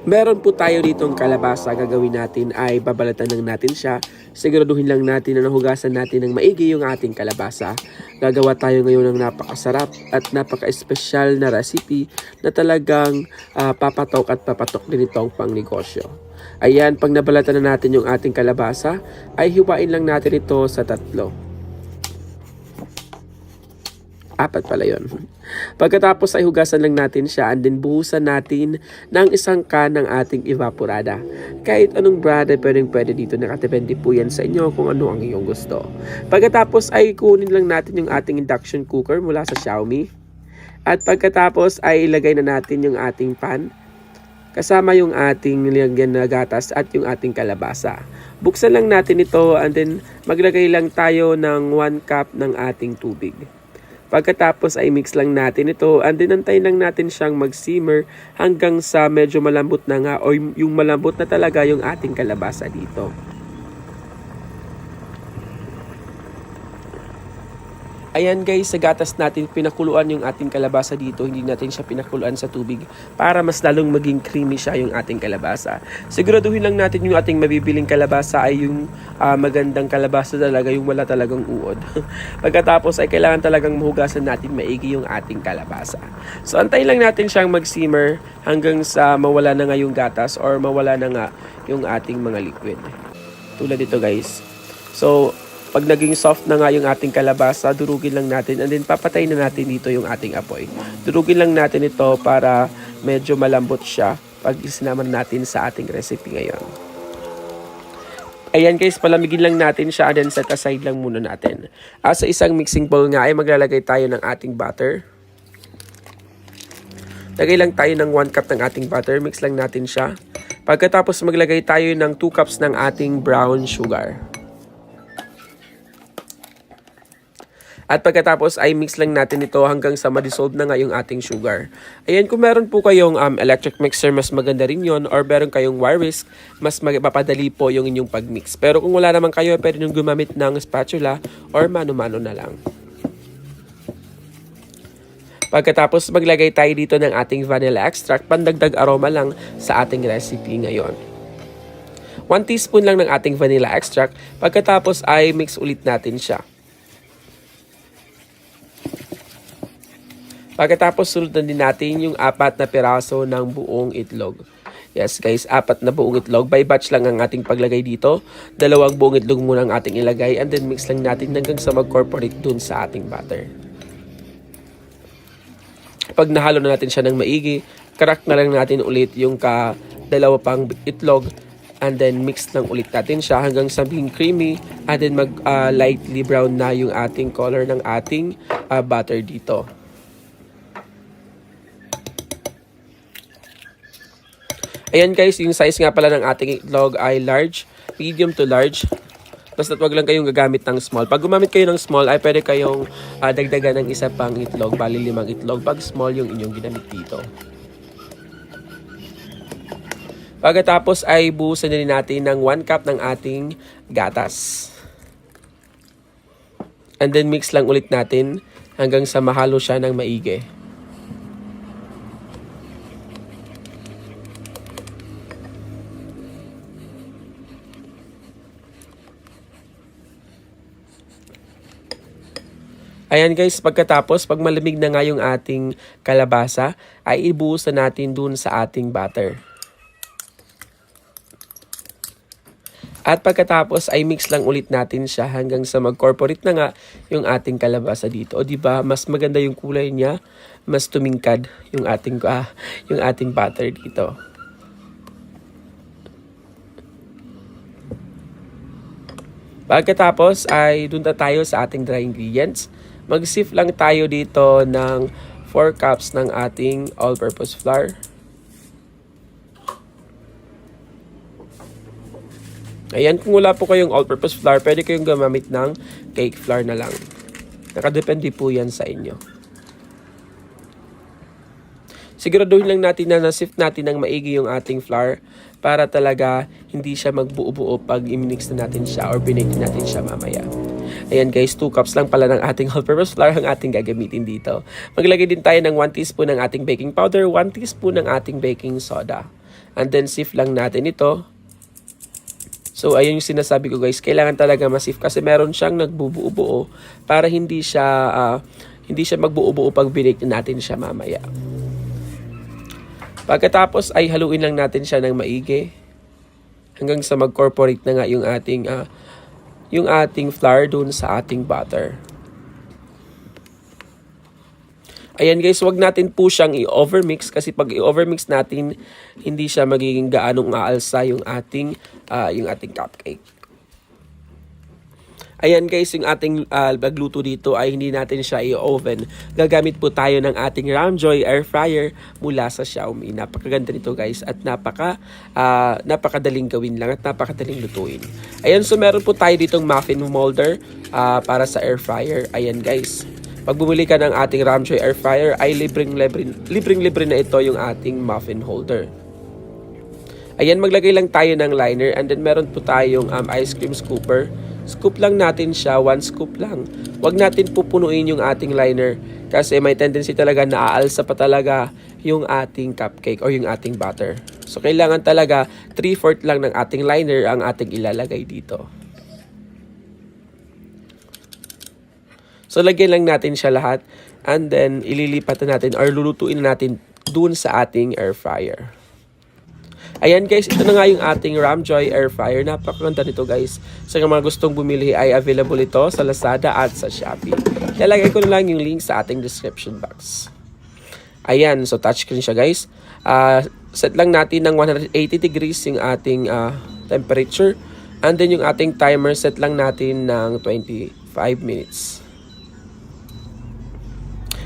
Meron po tayo ditong kalabasa. Gagawin natin ay babalatan lang natin siya. Siguraduhin lang natin na nahugasan natin ng maigi yung ating kalabasa. Gagawa tayo ngayon ng napakasarap at napaka-espesyal na recipe na talagang papatok at papatok din itong pangnegosyo. Ayan, pag nabalatan na natin yung ating kalabasa, ay hiwain lang natin ito sa 3. 4 pala yun. Pagkatapos ay hugasan lang natin siya and then buhusan natin ng 1 can ng ating evaporada. Kahit anong brand ay pwede dito. Nakadepende po yan sa inyo kung ano ang iyong gusto. Pagkatapos ay kunin lang natin yung ating induction cooker mula sa Xiaomi. At pagkatapos ay ilagay na natin yung ating pan kasama yung ating nilagyan na gatas at yung ating kalabasa. Buksan lang natin ito and then maglagay lang tayo ng 1 cup ng ating tubig. Pagkatapos ay mix lang natin ito and then antayin lang natin siyang mag-simmer hanggang sa medyo malambot na nga o yung malambot na talaga yung ating kalabasa dito. Ayan guys, sa gatas natin pinakuluan yung ating kalabasa dito. Hindi natin siya pinakuluan sa tubig para mas lalong maging creamy siya yung ating kalabasa. Siguraduhin lang natin yung ating mabibiling kalabasa ay yung magandang kalabasa talaga, yung wala talagang uod. Pagkatapos ay kailangan talagang mahugasan natin maigi yung ating kalabasa. So antayin lang natin siyang mag-simmer hanggang sa mawala na nga yung gatas or mawala na nga yung ating mga liquid. Tulad dito guys. So pag naging soft na nga yung ating kalabasa, durugin lang natin and then papatayin na natin dito yung ating apoy. Durugin lang natin ito para medyo malambot siya pag isinama natin sa ating recipe ngayon. Ayan guys, palamigin lang natin siya and then set aside lang muna natin. Sa isang mixing bowl nga ay maglalagay tayo ng ating butter. Lagay lang tayo ng 1 cup ng ating butter, mix lang natin siya. Pagkatapos maglagay tayo ng 2 cups ng ating brown sugar. At pagkatapos ay mix lang natin ito hanggang sa ma-dissolve na nga yung ating sugar. Ayan, kung meron po kayong electric mixer, mas maganda rin yon. Or meron kayong wire whisk, mas mapapadali po yung inyong pagmix. Pero kung wala naman kayo, pwede nyo gumamit ng spatula or mano-mano na lang. Pagkatapos maglagay tayo dito ng ating vanilla extract, pandagdag aroma lang sa ating recipe ngayon. 1 teaspoon lang ng ating vanilla extract, pagkatapos ay mix ulit natin siya. Pagkatapos sundan din natin yung 4 na piraso ng buong itlog. Yes guys, 4 na buong itlog. By batch lang ang ating paglagay dito. 2 buong itlog muna ang ating ilagay and then mix lang natin hanggang sa mag-corporate dun sa ating butter. Pag nahalo na natin siya ng maigi, crack na lang natin ulit yung 2 pang itlog and then mix lang ulit natin siya hanggang sa maging creamy and then lightly brown na yung ating color ng ating butter dito. Ayan guys, yung size nga pala ng ating itlog ay large, medium to large. Basta wag lang kayong gagamit ng small. Pag gumamit kayo ng small ay pwede kayong dagdagan ng 1 pang itlog, bali 5 itlog. Pag small yung inyong ginamit dito. Pagkatapos ay buhusan na rin natin ng 1 cup ng ating gatas. And then mix lang ulit natin hanggang sa mahalo siya ng maigi. Ayan guys, pagkatapos, pag malamig na nga yung ating kalabasa, ay ibuhos na natin dun sa ating butter. At pagkatapos ay mix lang ulit natin siya hanggang sa mag-corporate na nga yung ating kalabasa dito. O diba, mas maganda yung kulay niya, mas tumingkad yung ating butter dito. Pagkatapos ay dun na tayo sa ating dry ingredients. Mag-sift lang tayo dito ng 4 cups ng ating all-purpose flour. Ayan, kung wala po kayong all-purpose flour, pwede kayong gumamit ng cake flour na lang. Nakadepende po yan sa inyo. Siguraduhin lang natin na na-sift natin ng maigi yung ating flour para talaga hindi siya magbuo-buo pag i-mix na natin siya or binake natin siya mamaya. Ayan guys, 2 cups lang pala ng ating all-purpose flour ang ating gagamitin dito. Maglagay din tayo ng 1 teaspoon ng ating baking powder, 1 teaspoon ng ating baking soda. And then sieve lang natin ito. So ayun yung sinasabi ko guys, kailangan talaga ma-sieve kasi meron siyang nagbubuo-buo para hindi siya magbuo-buo pag binake natin siya mamaya. Pagkatapos ay haluin lang natin siya ng maigi hanggang sa mag-corporate na nga yung ating flour dun sa ating butter. Ayan guys, wag natin po siyang i-overmix kasi pag i-overmix natin, hindi siya magiging gaanong aalsa yung ating cupcake. Ayan guys, yung ating magluto dito ay hindi natin siya i-oven. Gagamit po tayo ng ating Ramjoy air fryer mula sa Xiaomi. Napakaganda nito guys at napakadaling gawin lang at napakadaling lutuin. Ayan, so meron po tayo ditong muffin molder para sa air fryer. Ayan guys, pag bumili ka ng ating Ramjoy air fryer ay libreng-libre na ito yung ating muffin holder. Ayan, maglagay lang tayo ng liner and then meron po tayong ice cream scooper. Scoop lang natin siya, 1 scoop lang. Huwag natin pupunuin yung ating liner kasi may tendency talaga na aalsa pa talaga yung ating cupcake o yung ating butter. So kailangan talaga 3/4 lang ng ating liner ang ating ilalagay dito. So lagyan lang natin siya lahat and then ililipat na natin or lulutuin na natin dun sa ating air fryer. Ayan guys, ito na nga yung ating Ramjoy air fryer. Napakaganda nito guys. Sa mga gustong bumili ay available ito sa Lazada at sa Shopee. Ilalagay ko na lang yung link sa ating description box. Ayan, so touchscreen siya guys. Set lang natin ng 180 degrees yung ating temperature. And then yung ating timer set lang natin ng 25 minutes.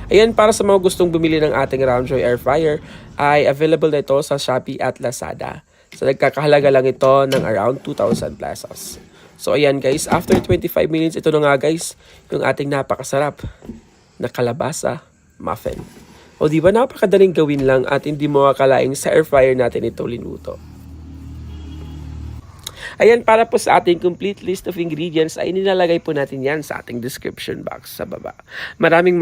Ayan, para sa mga gustong bumili ng ating Ramjoy air fryer, ay available na ito sa Shopee at Lazada. So nagkakahalaga lang ito ng around 2,000 pesos. So ayan guys, after 25 minutes, ito na nga guys, yung ating napakasarap na kalabasa muffin. O diba, napakadaling gawin lang at hindi mo akalaing sa air fryer natin ito linuto. Ayan, para po sa ating complete list of ingredients ay nilalagay po natin yan sa ating description box sa baba. Maraming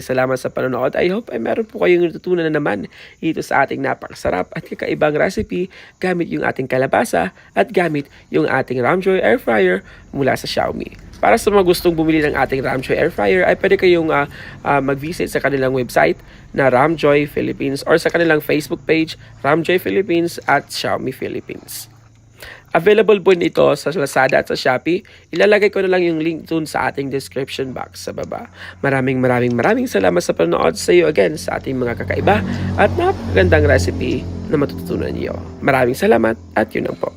salamat sa panonood. I hope ay meron po kayong natutunan na naman dito sa ating napakasarap at kakaibang recipe gamit yung ating kalabasa at gamit yung ating Ramjoy air fryer mula sa Xiaomi. Para sa mga gustong bumili ng ating Ramjoy air fryer ay pwede kayong mag-visit sa kanilang website na Ramjoy Philippines or sa kanilang Facebook page Ramjoy Philippines at Xiaomi Philippines. Available po nito sa Lazada at sa Shopee. Ilalagay ko na lang yung link dun sa ating description box sa baba. Maraming salamat sa panonood. Sa iyo again sa ating mga kakaiba at napakagandang recipe na matututunan niyo. Maraming salamat at yun lang po.